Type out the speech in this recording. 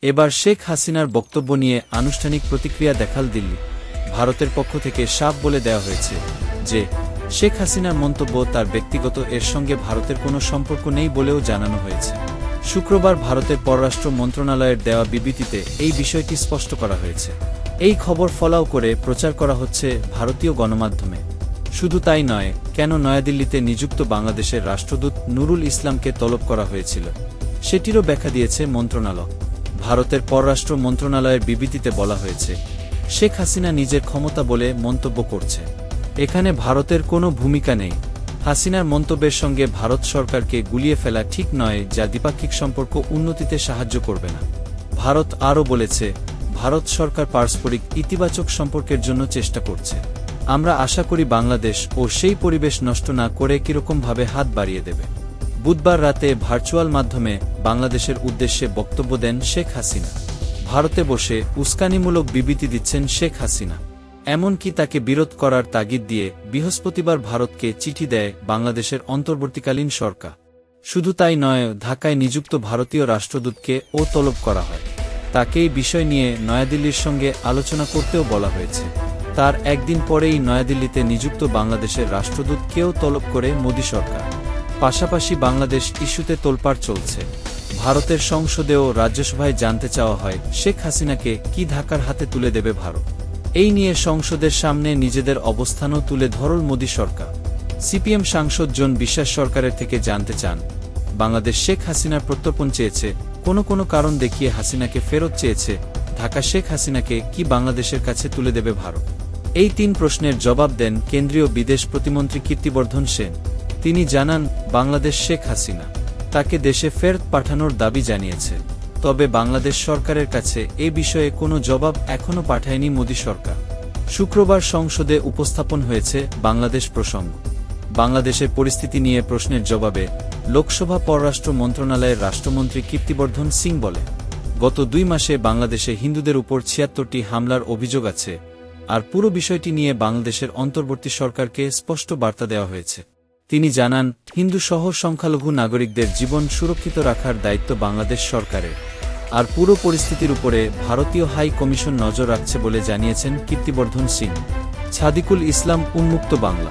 এবার শেখ হাসিনার বক্তব্য নিয়ে আনুষ্ঠানিক প্রতিক্রিয়া দেখাল দিল্লি। ভারতের পক্ষ থেকে সাফ বলে দেওয়া হয়েছে যে শেখ হাসিনার মন্তব্য তার ব্যক্তিগত, এর সঙ্গে ভারতের কোনো সম্পর্ক নেই বলেও জানানো হয়েছে। শুক্রবার ভারতের পররাষ্ট্র মন্ত্রণালয়ের দেওয়া বিবৃতিতে এই বিষয়টি স্পষ্ট করা হয়েছে। এই খবর ফলাও করে প্রচার করা হচ্ছে ভারতীয় গণমাধ্যমে। শুধু তাই নয়, কেন নয়াদিল্লিতে নিযুক্ত বাংলাদেশের রাষ্ট্রদূত নুরুল ইসলামকে তলব করা হয়েছিল সেটিরও ব্যাখ্যা দিয়েছে মন্ত্রণালয়। ভারতের পররাষ্ট্র মন্ত্রণালয়ের বিবৃতিতে বলা হয়েছে, শেখ হাসিনা নিজের ক্ষমতা বলে মন্তব্য করছে। এখানে ভারতের কোনো ভূমিকা নেই। হাসিনার মন্তব্যের সঙ্গে ভারত সরকারকে গুলিয়ে ফেলা ঠিক নয়, যা দ্বিপাক্ষিক সম্পর্ক উন্নতিতে সাহায্য করবে না। ভারত আরও বলেছে, ভারত সরকার পারস্পরিক ইতিবাচক সম্পর্কের জন্য চেষ্টা করছে। আমরা আশা করি বাংলাদেশ ও সেই পরিবেশ নষ্ট না করে কিরকমভাবে হাত বাড়িয়ে দেবে। বুধবার রাতে ভার্চুয়াল মাধ্যমে বাংলাদেশের উদ্দেশ্যে বক্তব্য দেন শেখ হাসিনা। ভারতে বসে উস্কানিমূলক বিবৃতি দিচ্ছেন শেখ হাসিনা। এমনকি তাকে বিরোধ করার তাগিদ দিয়ে বৃহস্পতিবার ভারতকে চিঠি দেয় বাংলাদেশের অন্তর্বর্তীকালীন সরকার। শুধু তাই নয়, ঢাকায় নিযুক্ত ভারতীয় রাষ্ট্রদূতকে ও তলব করা হয়। তাকে এই বিষয় নিয়ে নয়াদিল্লির সঙ্গে আলোচনা করতেও বলা হয়েছে। তার একদিন পরেই নয়াদিল্লিতে নিযুক্ত বাংলাদেশের রাষ্ট্রদূতকেও তলব করে মোদি সরকার। পাশাপাশি বাংলাদেশ ইস্যুতে তোলপাড় চলছে। ভারতের সংসদে ও রাজ্যসভায় জানতে চাওয়া হয় শেখ হাসিনাকে কি ঢাকার হাতে তুলে দেবে ভারত। এই নিয়ে সংসদের সামনে নিজেদের অবস্থানও তুলে ধরল মোদি সরকার। সিপিএম সাংসদ জন বিশ্বাস সরকারের থেকে জানতে চান, বাংলাদেশ শেখ হাসিনার প্রত্যর্পণ চেয়েছে, কোনো কারণ দেখিয়ে হাসিনাকে ফেরত চেয়েছে, ঢাকা শেখ হাসিনাকে কি বাংলাদেশের কাছে তুলে দেবে ভারত? এই 3 প্রশ্নের জবাব দেন কেন্দ্রীয় বিদেশ প্রতিমন্ত্রী কীর্তিবর্ধন সেন। তিনি জানান, বাংলাদেশ শেখ হাসিনা তাকে দেশে ফেরত পাঠানোর দাবি জানিয়েছে, তবে বাংলাদেশ সরকারের কাছে এ বিষয়ে কোনো জবাব এখনও পাঠায়নি মোদি সরকার। শুক্রবার সংসদে উপস্থাপন হয়েছে বাংলাদেশ প্রসঙ্গ। বাংলাদেশের পরিস্থিতি নিয়ে প্রশ্নের জবাবে লোকসভা পররাষ্ট্র মন্ত্রণালয়ের রাষ্ট্রমন্ত্রী কীর্তিবর্ধন সিং বলে, গত 2 মাসে বাংলাদেশে হিন্দুদের উপর 76টি হামলার অভিযোগ আছে, আর পুরো বিষয়টি নিয়ে বাংলাদেশের অন্তর্বর্তী সরকারকে স্পষ্ট বার্তা দেওয়া হয়েছে। তিনি জানান, হিন্দু সহ সংখ্যালঘু নাগরিকদের জীবন সুরক্ষিত রাখার দায়িত্ব বাংলাদেশ সরকারের, আর পুরো পরিস্থিতির উপরে ভারতীয় হাই কমিশন নজর রাখছে বলে জানিয়েছেন কীর্তিবর্ধন সিং। ছাদিকুল ইসলাম, উন্মুক্ত বাংলা।